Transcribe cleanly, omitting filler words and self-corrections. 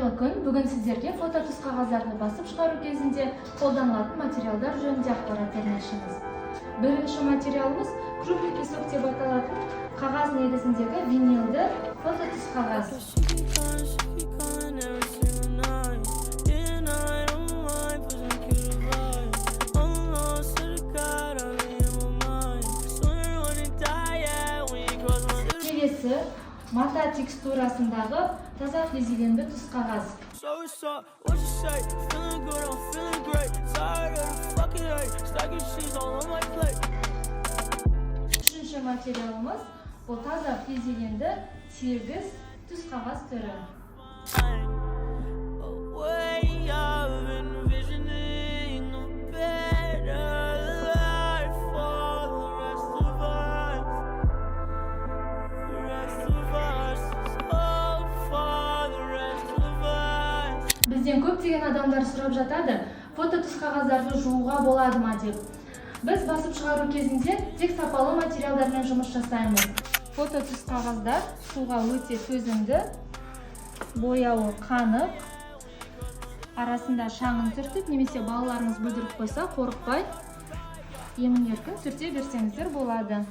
Қайырлы күн. Бүгін сіздерге фото түс қағаздарды басып шығару кезінде қолданылатын материалдар жөнінде ақпарат бермекшіміз. Бірінші материалымыз крупный песок деп аталатын қағаз негізіндегі винилді фото түс қағаз. Келесі мата текстурасындағы таза флизеленді түс қағаз. Үшінші материалымыз бұл таза флизеленді тегіс түс қағаз түрі. Бізден көптеген адамдар сұрап жатады, фото түс қағаздарды жууға болады ма деп. Біз басып шығару кезінде тек сапалы материалдармен жұмыс жасаймыз. Фото түс қағаздар суға өте төзімді, бояуы қанық, арасында шаңын сүртіп, немесе балаларыңыз бүлдіріп қойса, қорықпай, емін-еркін сүрте берсеңіздер болады.